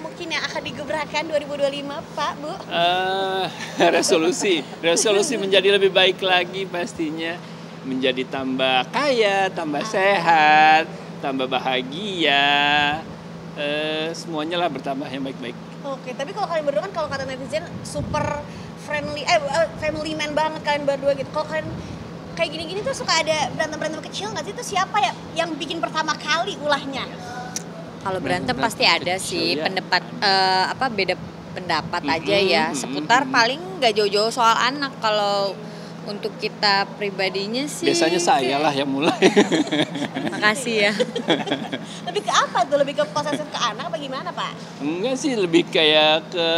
mungkin yang akan digebrakan 2025 Pak, Bu? Resolusi menjadi lebih baik lagi pastinya. Menjadi tambah kaya, tambah sehat, tambah bahagia. Semuanya lah bertambah yang baik-baik. Oke, tapi kalau kalian berdua kan kalau kata netizen super friendly, family man banget kalian berdua gitu. Kalau kalian kayak gini-gini tuh suka ada berantem-berantem kecil nggak sih? Itu siapa ya yang bikin pertama kali ulahnya? Kalau berantem pasti ada sih, ya. beda pendapat aja ya. Seputar paling nggak jauh-jauh soal anak. Kalau untuk kita pribadinya sih biasanya saya lah yang mulai. Makasih ya. Lebih ke apa tuh? Lebih ke posesif ke anak apa gimana Pak? Enggak sih, lebih kayak ke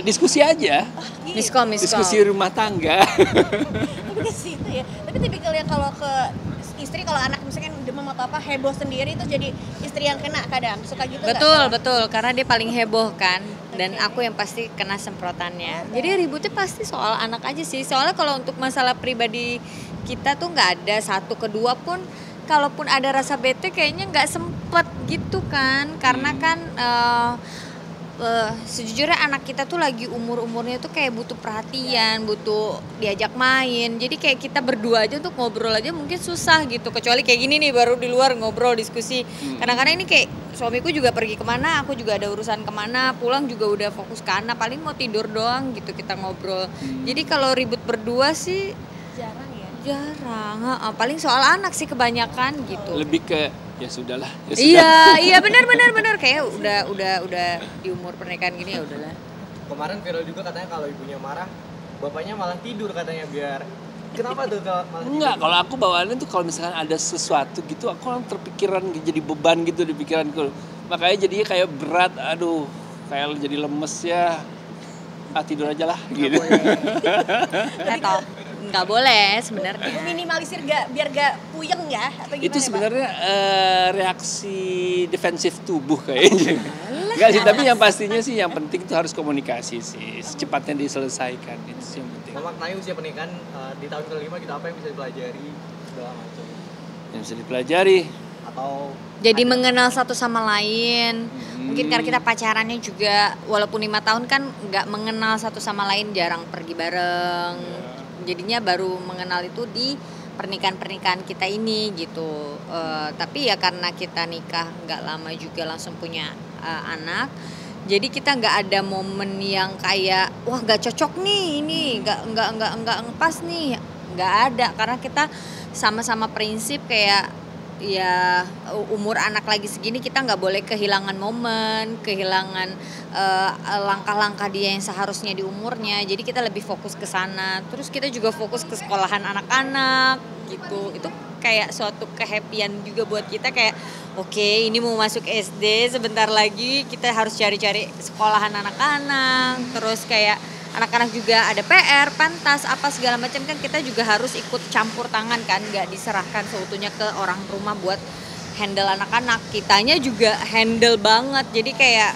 diskusi aja. Miskom. Diskusi rumah tangga. Tapi ke situ ya. Tapi tipikal yang kalau ke istri, kalau anak misalkan demam atau apa heboh sendiri itu jadi istri yang kena kadang suka gitu. Betul, karena dia paling heboh kan. Dan aku yang pasti kena semprotannya. Jadi ributnya pasti soal anak aja sih. Soalnya kalau untuk masalah pribadi kita tuh nggak ada satu kedua pun, kalaupun ada rasa bete kayaknya nggak sempet gitu kan. Karena kan sejujurnya anak kita tuh lagi umurnya tuh kayak butuh perhatian, butuh diajak main. Jadi kayak kita berdua aja untuk ngobrol aja mungkin susah gitu. Kecuali kayak gini nih baru di luar ngobrol diskusi. Kadang-kadang ini kayak suamiku juga pergi kemana, aku juga ada urusan kemana, pulang juga udah fokus ke anak, paling mau tidur doang gitu kita ngobrol. Jadi kalau ribut berdua sih Jarang ya. jarang, paling soal anak sih kebanyakan gitu. Lebih ke ya sudahlah. Iya benar kayak udah di umur pernikahan gini ya udahlah. Kemarin viral juga katanya kalau ibunya marah, bapaknya malah tidur katanya biar. Kenapa tuh kalau malah tidur? Enggak, kalau aku bawaannya tuh kalau misalkan ada sesuatu gitu, aku kan terpikiran jadi beban gitu di pikiranku. Makanya jadinya kayak berat, aduh, kayak jadi lemes ya. Tidur aja lah gitu. Atau nggak boleh sebenarnya. Minimalisir biar gak puyeng ya atau gimana? Itu sebenarnya reaksi defensif tubuh kayaknya. Enggak sih, tapi yang pastinya sih yang penting itu harus komunikasi sih, secepatnya diselesaikan, itu sih yang penting. Memaknai usia pernikahan di tahun ke-5 kita apa yang bisa dipelajari segala macam. Yang bisa dipelajari Atau Jadi mengenal satu sama lain. Mungkin karena kita pacarannya juga walaupun 5 tahun kan nggak mengenal satu sama lain, jarang pergi bareng. Jadinya baru mengenal itu di pernikahan kita ini gitu. Tapi ya karena kita nikah nggak lama juga langsung punya anak. Jadi kita nggak ada momen yang kayak wah nggak cocok nih ini, nggak pas nih, nggak ada karena kita sama-sama prinsip kayak ya umur anak lagi segini kita nggak boleh kehilangan momen, kehilangan langkah-langkah dia yang seharusnya di umurnya. Jadi kita lebih fokus ke sana. Terus kita juga fokus ke sekolahan anak-anak gitu. Itu kayak suatu kehappyan juga buat kita kayak oke, ini mau masuk SD sebentar lagi kita harus cari-cari sekolahan anak-anak. Terus kayak anak-anak juga ada PR, pentas, apa segala macam kan kita juga harus ikut campur tangan kan, nggak diserahkan seutuhnya ke orang rumah buat handle anak-anak. Kitanya juga handle banget, jadi kayak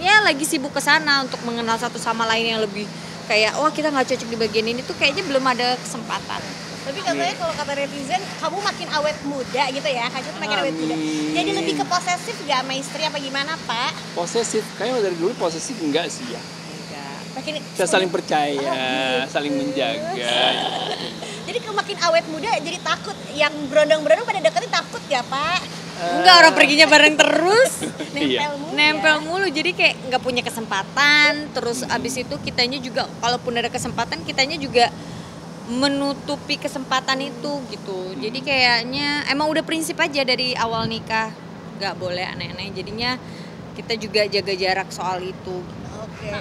ya lagi sibuk ke sana untuk mengenal satu sama lain yang lebih kayak wah kita nggak cocok di bagian ini tuh kayaknya belum ada kesempatan. Tapi katanya kalau kata netizen kamu makin awet muda gitu ya, Kak Cut makin awet muda. Jadi lebih ke posesif gak sama istri apa gimana Pak? posesif, kayaknya dari dulu posesif enggak sih ya. Kita saling percaya, saling menjaga. Jadi kalau makin awet muda jadi takut, yang berondong-berondong pada deketnya takut ya Pak? Enggak, orang perginya bareng terus. Nempel mulu jadi kayak nggak punya kesempatan. Terus abis itu kitanya juga kalaupun ada kesempatan kitanya juga menutupi kesempatan itu gitu. Jadi kayaknya emang udah prinsip aja dari awal nikah nggak boleh aneh-aneh. Jadinya kita juga jaga jarak soal itu. Oke.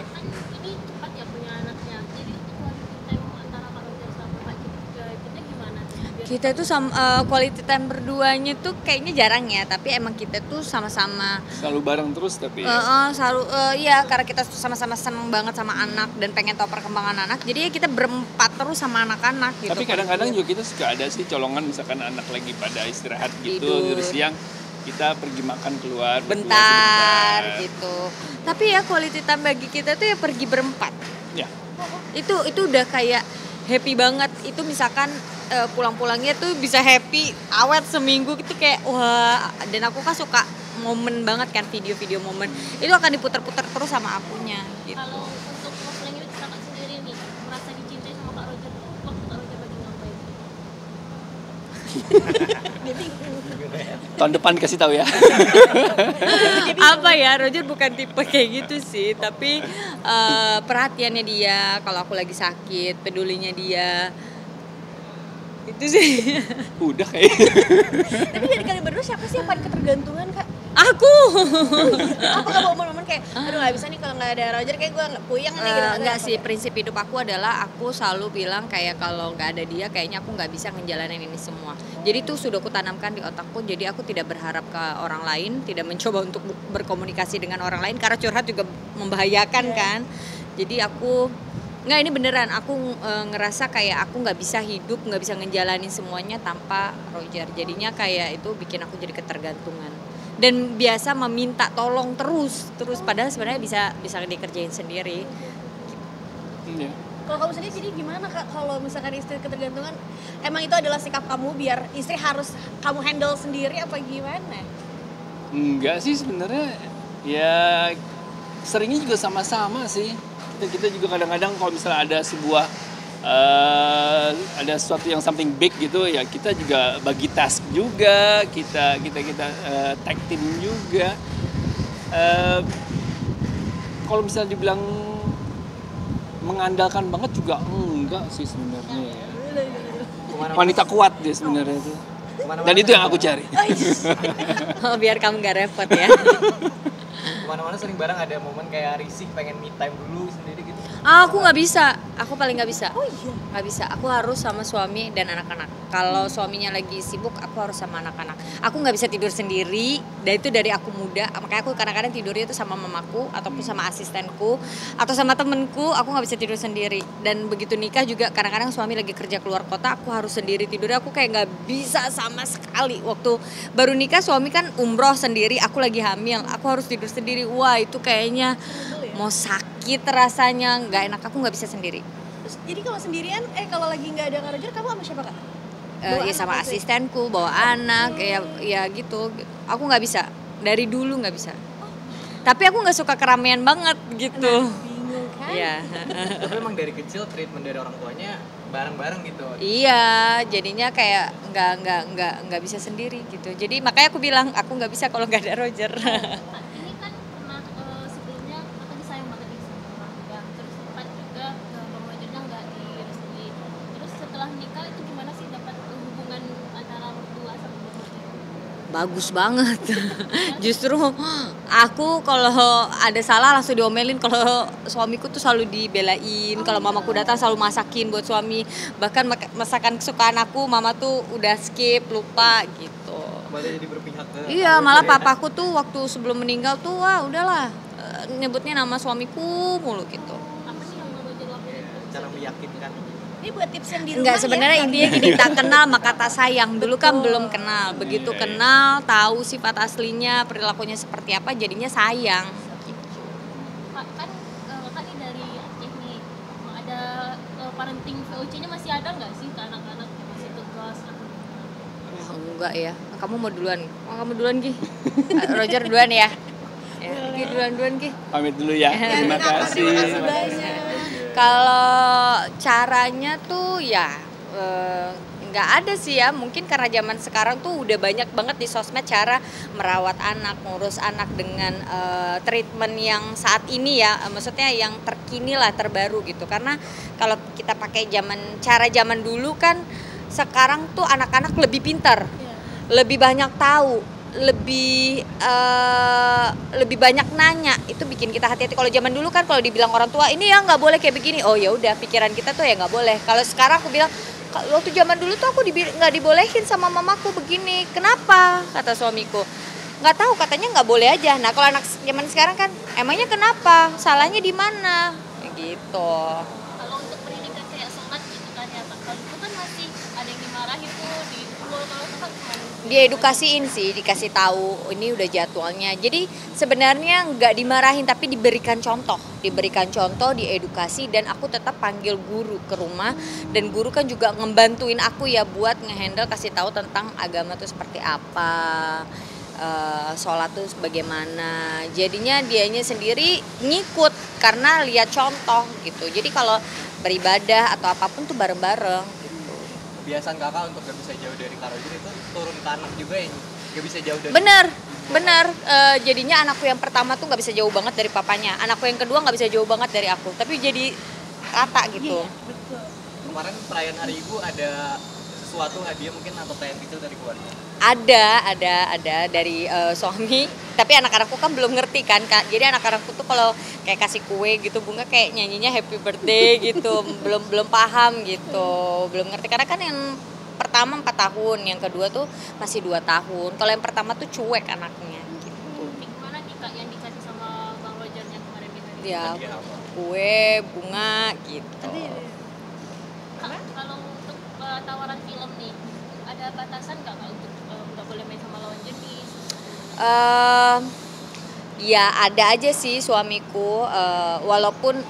Ini cepat ya punya anaknya. Jadi untuk quality time antara Kak Roger sama Kak kita gimana? Kita tuh quality time berduanya tuh kayaknya jarang ya, tapi emang kita tuh sama-sama Selalu bareng terus tapi ya karena kita tuh sama-sama seneng banget sama anak dan pengen tahu perkembangan anak. Jadi ya kita berempat terus sama anak-anak gitu. Tapi kadang-kadang juga kita suka ada sih colongan misalkan anak lagi pada istirahat gitu, Tidur. terus siang kita pergi makan keluar berdua bentar sebentar. gitu. Tapi ya quality time bagi kita tuh ya pergi berempat. Ya. Itu udah kayak happy banget. Itu misalkan pulang-pulangnya tuh bisa happy awet seminggu gitu kayak wah. Dan aku kan suka momen banget kan, video-video momen itu akan diputar-putar terus sama akunya gitu. Kalau untuk love language kakak sendiri nih, merasa dicintai sama Kak Roger waktu Kak Roger lagi ngapain? Tahun depan kasih tahu ya. Apa ya, Roger bukan tipe kayak gitu sih, tapi perhatiannya dia kalau aku lagi sakit, pedulinya dia itu sih. Udah kayak. Tapi dari kalian berdua siapa sih yang paling ketergantungan Kak? Aku Apa nggak bawa momen-momen kayak, aduh nggak bisa nih kalau nggak ada Roger kayak gue nggak puyeng nih gitu. enggak sih, prinsip hidup aku adalah aku selalu bilang kayak kalau nggak ada dia kayaknya aku nggak bisa ngejalanin ini semua. Jadi itu sudah aku tanamkan di otakku, jadi aku tidak berharap ke orang lain, tidak mencoba untuk berkomunikasi dengan orang lain karena curhat juga membahayakan kan. Jadi aku nggak, ini beneran aku ngerasa kayak aku nggak bisa hidup, nggak bisa ngejalanin semuanya tanpa Roger. Jadinya kayak itu bikin aku jadi ketergantungan dan biasa meminta tolong terus padahal sebenarnya bisa dikerjain sendiri. Iya. Kalau kamu sendiri jadi gimana Kak kalau misalkan istri ketergantungan, emang itu adalah sikap kamu biar istri harus kamu handle sendiri apa gimana? Enggak sih sebenarnya, ya seringnya juga sama-sama sih. Kita juga kadang-kadang kalau misalnya ada sebuah ada sesuatu yang something big gitu ya, kita juga bagi task juga, kita tag team juga. Kalau misalnya dibilang mengandalkan banget juga enggak sih sebenarnya ya. Wanita kuat dia sebenarnya itu. Dan itu yang aku cari. Oh, biar kamu gak repot ya. Kemana-mana sering bareng ada momen kayak risih pengen me time dulu sendiri gitu. Aku nggak bisa, aku paling nggak bisa. Oh iya. Nggak bisa, aku harus sama suami dan anak-anak. Kalau suaminya lagi sibuk, aku harus sama anak-anak. Aku nggak bisa tidur sendiri, dan itu dari aku muda. Makanya aku kadang-kadang tidurnya itu sama mamaku, ataupun sama asistenku, atau sama temenku. Aku nggak bisa tidur sendiri. Dan begitu nikah juga, kadang-kadang suami lagi kerja keluar kota, aku harus sendiri tidurnya. Aku kayak nggak bisa sama sekali. Waktu baru nikah, suami kan umroh sendiri, aku lagi hamil, aku harus tidur sendiri. Wah, itu kayaknya mau sakit rasanya, nggak enak. Aku nggak bisa sendiri. Terus, jadi kalau sendirian, kalau lagi nggak ada Kak Roger, kamu sama siapa Kak? Ya anak sama pasti. asistenku, bawa anak, ya gitu. Aku nggak bisa, dari dulu nggak bisa. Tapi aku nggak suka keramaian banget gitu. Bingung kan? Iya. Tapi emang dari kecil treatment dari orang tuanya bareng-bareng gitu. Iya, jadinya kayak nggak bisa sendiri gitu. Jadi makanya aku bilang aku nggak bisa kalau nggak ada Roger. Kak, ini kan pernah sebelumnya kakak disayang banget nih sama keluarga, terus sempat juga Bang Rogernya nggak direstui. Terus setelah nikah itu gimana sih dapat hubungan antara mertua sama Bang Roger? Bagus banget. Justru aku kalau ada salah langsung diomelin. Kalau suamiku tuh selalu dibelain. Kalau mamaku datang selalu masakin buat suami. Bahkan masakan kesukaan aku mama tuh udah skip, lupa gitu. Malah jadi berpihak ke. Iya, malah papaku tuh waktu sebelum meninggal tuh wah udahlah, nyebutnya nama suamiku mulu gitu. Apa sih yang Bang Roger lakuin? Cara meyakinkan. Ini buat tips yang di rumah Enggak, sebenarnya ya, intinya gini, tak kenal maka tak sayang. Dulu kan belum kenal, begitu kenal, tahu sifat aslinya, perilakunya seperti apa, jadinya sayang. Pak, kan kakak nih dari Aceh nih, ada parenting VOC-nya masih ada nggak sih ke anak-anak yang masih tegas atau gimana? Wah, enggak ya. Kamu mau duluan? Kamu duluan Gi. Roger duluan ya. Ya, Gi duluan Gi. Pamit dulu ya. Terima kasih. Terima kasih banyak. Kalau caranya tuh ya nggak ada sih ya, mungkin karena zaman sekarang tuh udah banyak banget di sosmed cara merawat anak, ngurus anak dengan treatment yang saat ini ya, maksudnya yang terkini lah, terbaru gitu. Karena kalau kita pakai cara zaman dulu kan, sekarang tuh anak-anak lebih pintar, lebih banyak tahu, lebih banyak nanya. Itu bikin kita hati-hati. Kalau zaman dulu kan kalau dibilang orang tua ini ya nggak boleh kayak begini, oh ya udah, pikiran kita tuh ya nggak boleh. Kalau sekarang aku bilang waktu zaman dulu tuh aku nggak dibolehin sama mamaku begini, kenapa, kata suamiku, nggak tahu, katanya nggak boleh aja. Nah kalau anak zaman sekarang kan emangnya kenapa, salahnya di mana gitu. Kalau untuk pendidikan kayak sholat gitu kan ya Pak, kalau itu kan masih ada yang dimarahin tuh di pukul, kalau kakak gimana? Diedukasiin sih, dikasih tahu ini udah jadwalnya. Jadi sebenarnya nggak dimarahin tapi diberikan contoh, diedukasi, dan aku tetap panggil guru ke rumah, dan guru kan juga ngebantuin aku ya buat ngehandle, kasih tahu tentang agama tuh seperti apa. sholat tuh bagaimana. Jadinya dianya sendiri ngikut karena lihat contoh gitu. Jadi kalau beribadah atau apapun tuh bareng-bareng gitu. Kebiasaan kakak untuk gak bisa jauh dari Kak Roger itu turun ke anak juga yang gak bisa jauh dari. Bener. Jadinya anakku yang pertama tuh nggak bisa jauh banget dari papanya. Anakku yang kedua nggak bisa jauh banget dari aku. Tapi jadi rata gitu. Iya, betul. Kemarin perayaan Hari Ibu ada sesuatu hadiah mungkin atau perayaan kecil dari keluarga? Ada dari suami, tapi anak-anakku kan belum ngerti kan Kak. Jadi anak-anakku tuh kalau kayak kasih kue gitu, bunga kayak nyanyinya happy birthday gitu, belum paham gitu, belum ngerti karena kan yang pertama 4 tahun, yang kedua tuh masih 2 tahun. Kalau yang pertama tuh cuek anaknya gitu. Gimana nih Kak yang dikasih sama Bang Roger yang kemarin di hari Ya, Hadiah apa? kue, bunga gitu. Kak, kalau untuk tawaran film nih, ada batasan nggak Kak untuk nggak boleh main sama lawan jenis? Ya ada aja sih suamiku, walaupun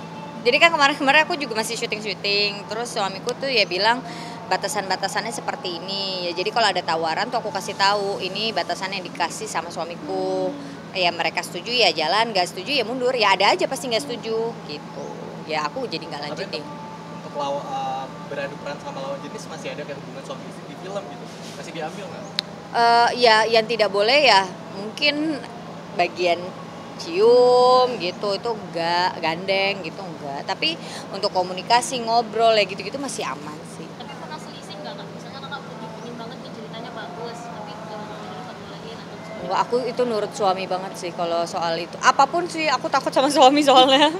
jadi kan kemarin aku juga masih syuting, terus suamiku tuh ya bilang batasan-batasannya seperti ini. Ya jadi kalau ada tawaran tuh aku kasih tahu ini batasan yang dikasih sama suamiku. Ya mereka setuju ya jalan, nggak setuju ya mundur. Ya ada aja pasti nggak setuju gitu. Ya aku jadi nggak lanjutin. Untuk beradu peran sama lawan jenis masih ada kayak hubungan suami istri di film gitu, masih diambil nggak? Ya yang tidak boleh ya mungkin bagian cium gitu itu enggak, gandeng gitu enggak, tapi untuk komunikasi ngobrol ya gitu-gitu masih aman sih. Tapi pernah selisih nggak Kak? Misalnya Kakak ingin banget nih ceritanya bagus, tapi Bang Roger nggak bolehin atau Enggak, aku itu nurut suami banget sih kalau soal itu, apapun sih aku takut sama suami soalnya.